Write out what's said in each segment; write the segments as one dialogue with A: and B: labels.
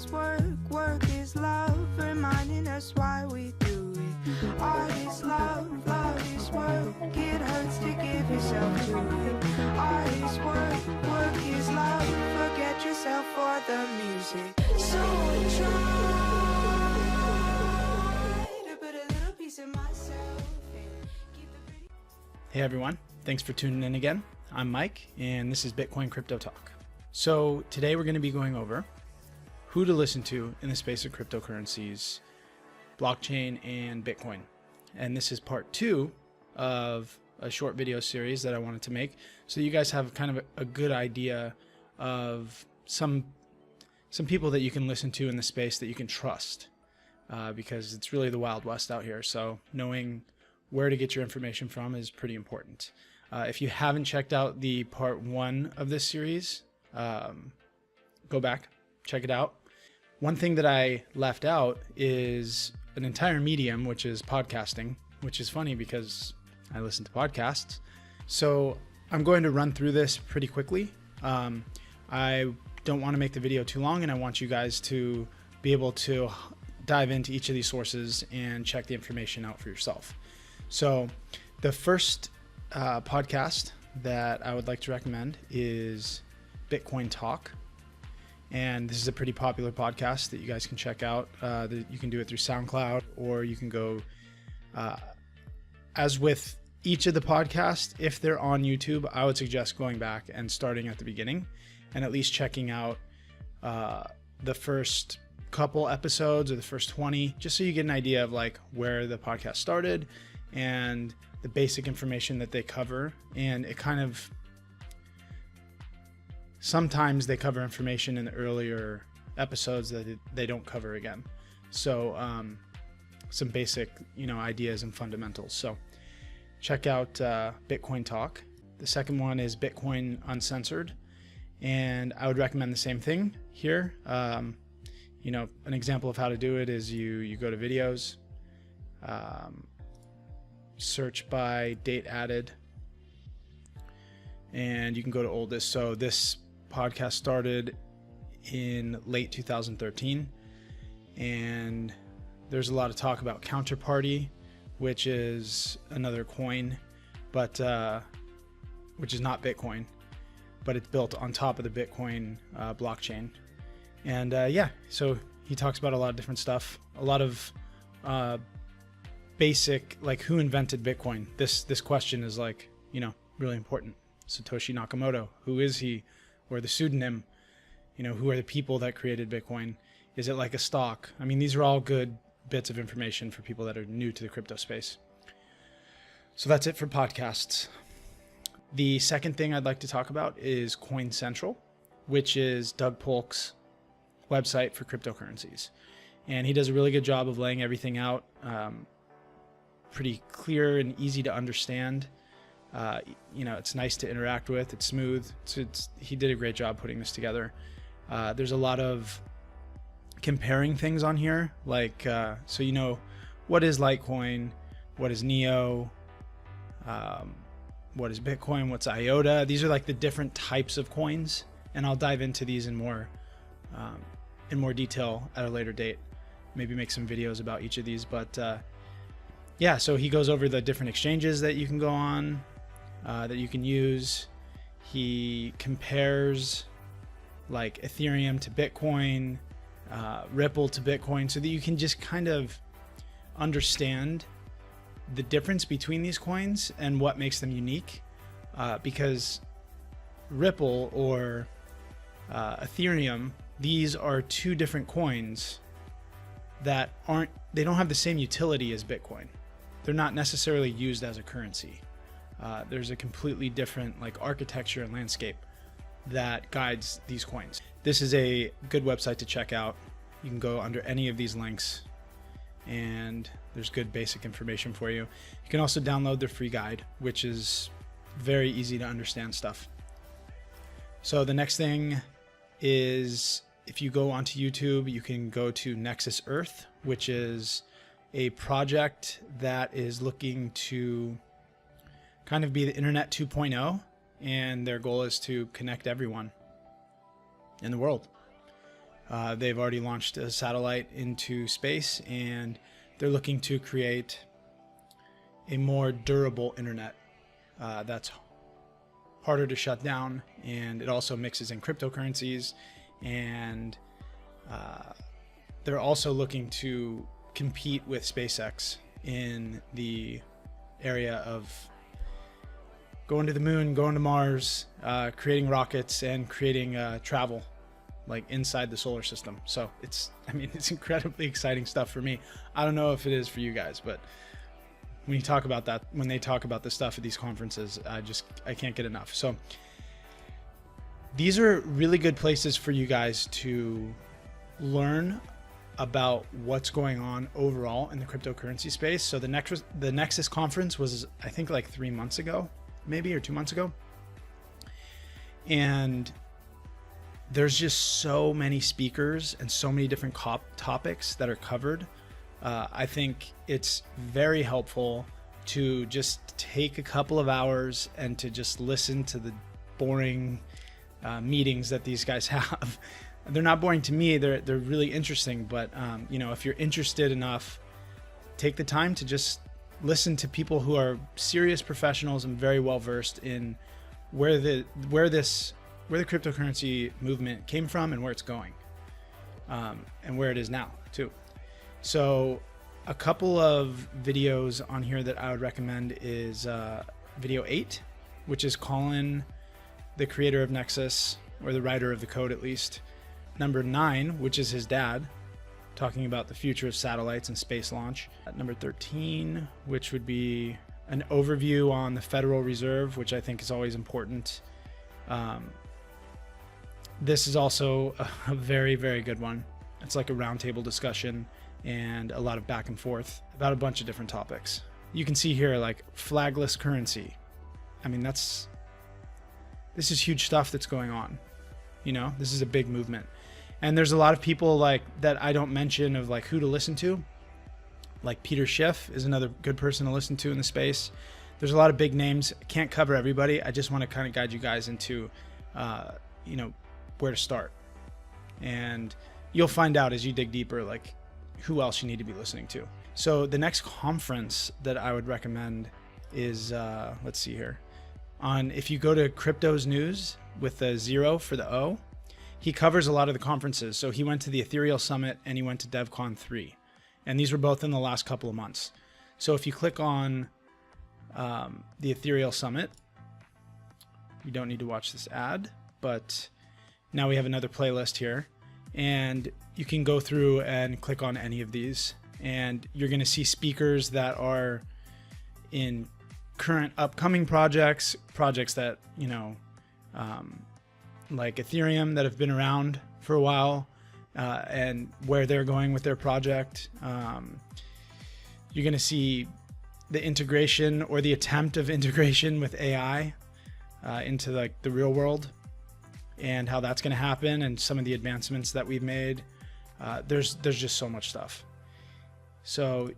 A: is work, work is love, reminding us why we do it. Art is love, love is work, it hurts to give yourself to it. Art is work, work is love, forget yourself for the music. So I try to put a little piece of myself in. Keep the pretty.
B: Hey everyone, thanks for tuning in again. I'm Mike, and this is Bitcoin Crypto Talk. So today we're going to be going over who to listen to in the space of cryptocurrencies, blockchain, and Bitcoin. And this is part 2 of a short video series that I wanted to make so you guys have kind of a good idea of some people that you can listen to in the space that you can trust, because it's really the Wild West out here. So knowing where to get your information from is pretty important. If you haven't checked out the part 1 of this series, go back, check it out. One thing that I left out is an entire medium, which is podcasting, which is funny because I listen to podcasts. So I'm going to run through this pretty quickly. I don't want to make the video too long, and I want you guys to be able to dive into each of these sources and check the information out for yourself. So the first podcast that I would like to recommend is Bitcoin Talk. And this is a pretty popular podcast that you guys can check out. You can do it through SoundCloud, or you can go, as with each of the podcasts, if they're on YouTube, I would suggest going back and starting at the beginning and at least checking out the first couple episodes or the first 20, just so you get an idea of like where the podcast started and the basic information that they cover. And it kind of, sometimes they cover information in the earlier episodes that they don't cover again. So some basic, ideas and fundamentals. So check out Bitcoin Talk. The second one is Bitcoin Uncensored. And I would recommend the same thing here. An example of how to do it is you go to videos, search by date added, and you can go to oldest. So this podcast started in late 2013, and there's a lot of talk about Counterparty, which is another coin, but which is not Bitcoin, but it's built on top of the Bitcoin blockchain. And so he talks about a lot of different stuff, a lot of basic, like who invented Bitcoin. This question is like, really important. Satoshi Nakamoto, who is he? Or the pseudonym, who are the people that created Bitcoin? Is it like a stock? I mean, these are all good bits of information for people that are new to the crypto space. So that's it for podcasts. The second thing I'd like to talk about is Coin Central, which is Doug Polk's website for cryptocurrencies. And he does a really good job of laying everything out, pretty clear and easy to understand. It's nice to interact with. It's smooth. He did a great job putting this together. There's a lot of comparing things on here, like what is Litecoin, what is Neo, what is Bitcoin, what's IOTA. These are like the different types of coins, and I'll dive into these in more detail at a later date. Maybe make some videos about each of these, but so he goes over the different exchanges that you can go on, that you can use. He compares like Ethereum to Bitcoin, Ripple to Bitcoin, so that you can just kind of understand the difference between these coins and what makes them unique. Because Ripple or Ethereum, these are two different coins that they don't have the same utility as Bitcoin. They're not necessarily used as a currency. There's a completely different architecture and landscape that guides these coins. This is a good website to check out. You can go under any of these links, and there's good basic information for you. You can also download their free guide, which is very easy to understand stuff. So the next thing is, if you go onto YouTube, you can go to Nexus Earth, which is a project that is looking to kind of be the Internet 2.0, and their goal is to connect everyone in the world. They've already launched a satellite into space, and they're looking to create a more durable internet that's harder to shut down, and it also mixes in cryptocurrencies. And they're also looking to compete with SpaceX in the area of going to the moon, going to Mars, creating rockets, and creating travel like inside the solar system. So it's incredibly exciting stuff for me. I don't know if it is for you guys, but when you talk about that, when they talk about this stuff at these conferences, I can't get enough. So these are really good places for you guys to learn about what's going on overall in the cryptocurrency space. So the Nexus Conference was, I think, like 3 months ago, maybe, or 2 months ago. And there's just so many speakers and so many different topics that are covered. I think it's very helpful to just take a couple of hours and to just listen to the boring meetings that these guys have. They're not boring to me. They're really interesting. But if you're interested enough, take the time to just listen to people who are serious professionals and very well versed in where the cryptocurrency movement came from and where it's going, and where it is now too. So a couple of videos on here that I would recommend is video 8, which is Colin, the creator of Nexus, or the writer of the code at least. Number 9, which is his dad, talking about the future of satellites and space launch. Number 13, which would be an overview on the Federal Reserve, which I think is always important. This is also a very, very good one. It's like a roundtable discussion and a lot of back and forth about a bunch of different topics. You can see here, like, flagless currency. I mean, this is huge stuff that's going on. This is a big movement. And there's a lot of people like that I don't mention of like who to listen to. Like Peter Schiff is another good person to listen to in the space. There's a lot of big names. I can't cover everybody. I just want to kind of guide you guys into, where to start. And you'll find out as you dig deeper, like who else you need to be listening to. So the next conference that I would recommend is, let's see here. If you go to Crypto's News with the 0 for the O, he covers a lot of the conferences. So he went to the Ethereal Summit and he went to DevCon 3. And these were both in the last couple of months. So if you click on the Ethereal Summit, you don't need to watch this ad, but now we have another playlist here. And you can go through and click on any of these. And you're going to see speakers that are in current upcoming projects that, like Ethereum, that have been around for a while, and where they're going with their project. You're going to see the integration or the attempt of integration with AI into like the real world and how that's going to happen, and some of the advancements that we've made. There's just so much stuff. So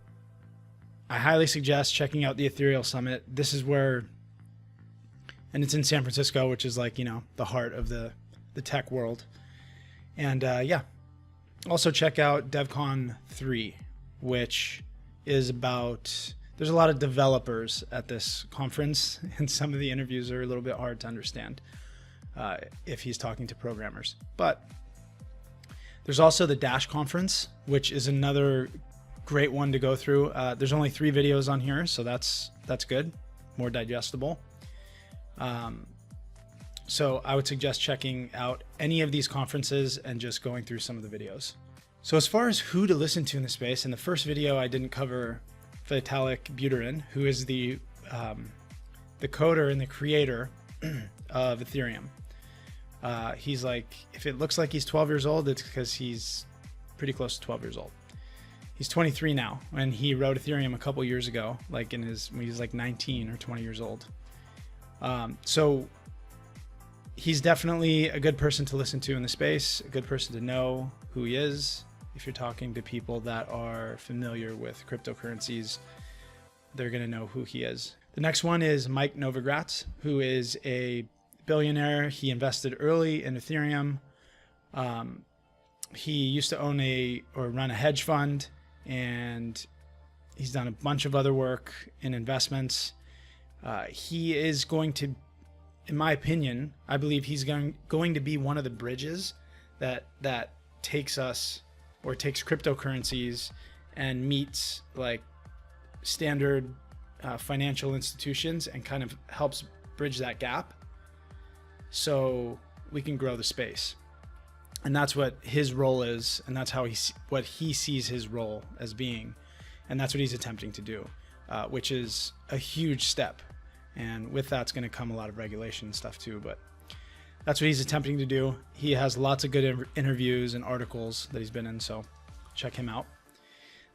B: I highly suggest checking out the Ethereal Summit. This is where, and it's in San Francisco, which is like, the heart of the tech world. And also check out DevCon 3, which is about, there's a lot of developers at this conference, and some of the interviews are a little bit hard to understand if he's talking to programmers. But there's also the Dash Conference, which is another great one to go through. There's only 3 videos on here, so that's good, more digestible. So I would suggest checking out any of these conferences and just going through some of the videos. So as far as who to listen to in the space, in the first video I didn't cover Vitalik Buterin, who is the coder and the creator of Ethereum. He's like, if it looks like he's 12 years old, it's because he's pretty close to 12 years old. He's 23 now, and he wrote Ethereum a couple years ago, like when he was like 19 or 20 years old. So he's definitely a good person to listen to in the space, a good person to know who he is. If you're talking to people that are familiar with cryptocurrencies, they're going to know who he is. The next one is Mike Novogratz, who is a billionaire. He invested early in Ethereum. He used to own or run a hedge fund, and he's done a bunch of other work in investments. He is going to, in my opinion, I believe he's going to be one of the bridges that takes us, or takes cryptocurrencies and meets like standard financial institutions and kind of helps bridge that gap so we can grow the space. And that's what his role is, and that's what he sees his role as being, and that's what he's attempting to do, which is a huge step. And with that's going to come a lot of regulation and stuff too, but that's what he's attempting to do. He has lots of good interviews and articles that he's been in, so check him out.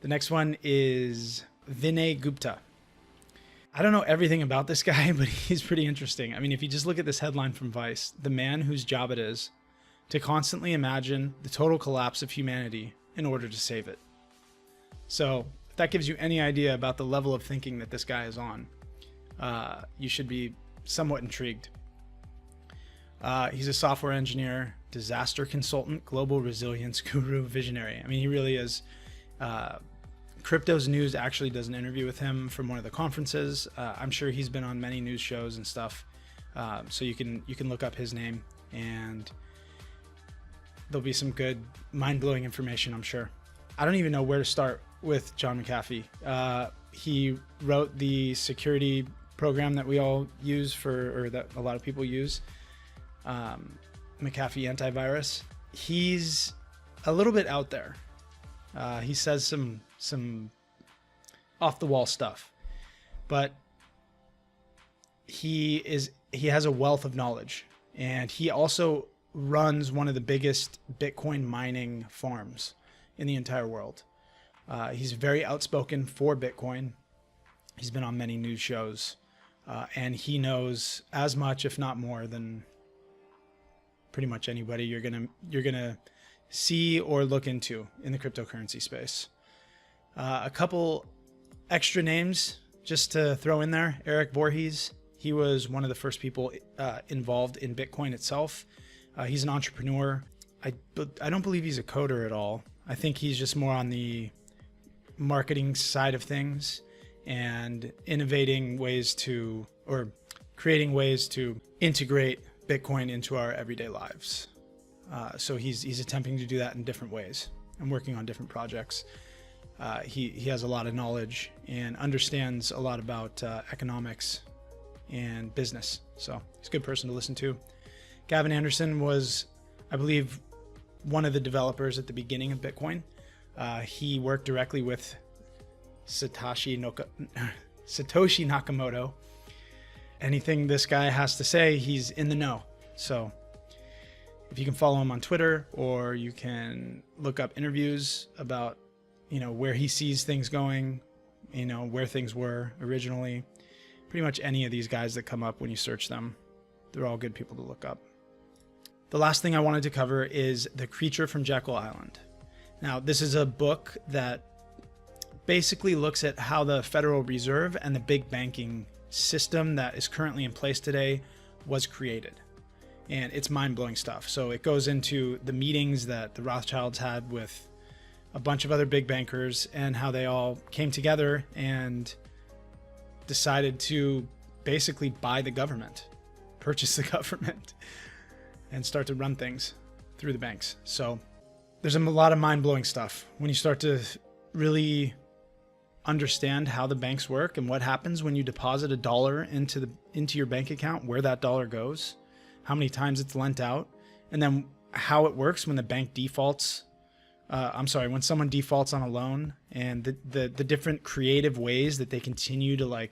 B: The next one is Vinay Gupta. I don't know everything about this guy, but he's pretty interesting. I mean, if you just look at this headline from Vice, the man whose job it is to constantly imagine the total collapse of humanity in order to save it. So if that gives you any idea about the level of thinking that this guy is on, you should be somewhat intrigued. He's a software engineer, disaster consultant, global resilience guru, visionary. I mean, he really is. Crypto's News actually does an interview with him from one of the conferences. I'm sure he's been on many news shows and stuff. So you can look up his name, and there'll be some good mind-blowing information, I'm sure. I don't even know where to start with John McAfee. He wrote the security program that we all use or that a lot of people use, McAfee antivirus. He's a little bit out there. He says some off the wall stuff, but he has a wealth of knowledge, and he also runs one of the biggest Bitcoin mining farms in the entire world. He's very outspoken for Bitcoin. He's been on many news shows, and he knows as much, if not more, than pretty much anybody you're gonna see or look into in the cryptocurrency space. A couple extra names just to throw in there. Erik Voorhees. He was one of the first people involved in Bitcoin itself. He's an entrepreneur. I don't believe he's a coder at all. I think he's just more on the marketing side of things and innovating ways to, or creating ways to integrate Bitcoin into our everyday lives. So he's attempting to do that in different ways and working on different projects. He has a lot of knowledge and understands a lot about economics and business. So he's a good person to listen to. Gavin Anderson was, I believe, one of the developers at the beginning of Bitcoin. He worked directly with Satoshi Nakamoto. Anything this guy has to say, he's in the know. So if you can follow him on Twitter, or you can look up interviews about, where he sees things going, where things were originally. Pretty much any of these guys that come up when you search them, they're all good people to look up. The last thing I wanted to cover is The Creature from Jekyll Island. Now, this is a book that basically looks at how the Federal Reserve and the big banking system that is currently in place today was created. And it's mind-blowing stuff. So it goes into the meetings that the Rothschilds had with a bunch of other big bankers and how they all came together and decided to basically buy the government, purchase the government, and start to run things through the banks. So there's a lot of mind-blowing stuff when you start to really understand how the banks work and what happens when you deposit $1 into your bank account, where that dollar goes, how many times it's lent out, and then how it works when the bank defaults. When someone defaults on a loan, and the different creative ways that they continue to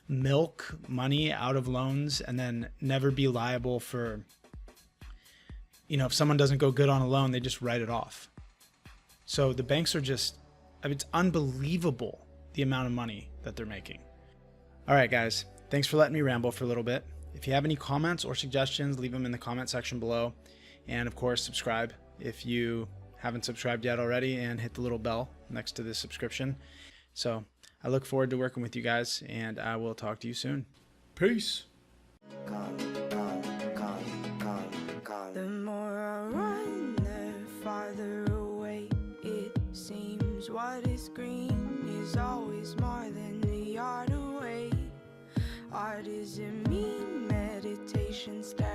B: milk money out of loans and then never be liable for, if someone doesn't go good on a loan, they just write it off. So the banks are it's unbelievable the amount of money that they're making. All right, guys, thanks for letting me ramble for a little bit. If you have any comments or suggestions, leave them in the comment section below. And of course, subscribe if you haven't subscribed yet already, and hit the little bell next to this subscription. So I look forward to working with you guys, and I will talk to you soon. Peace.
A: The more I run, the farther seems. What is green is always more than a yard away. Art is a mean meditation step.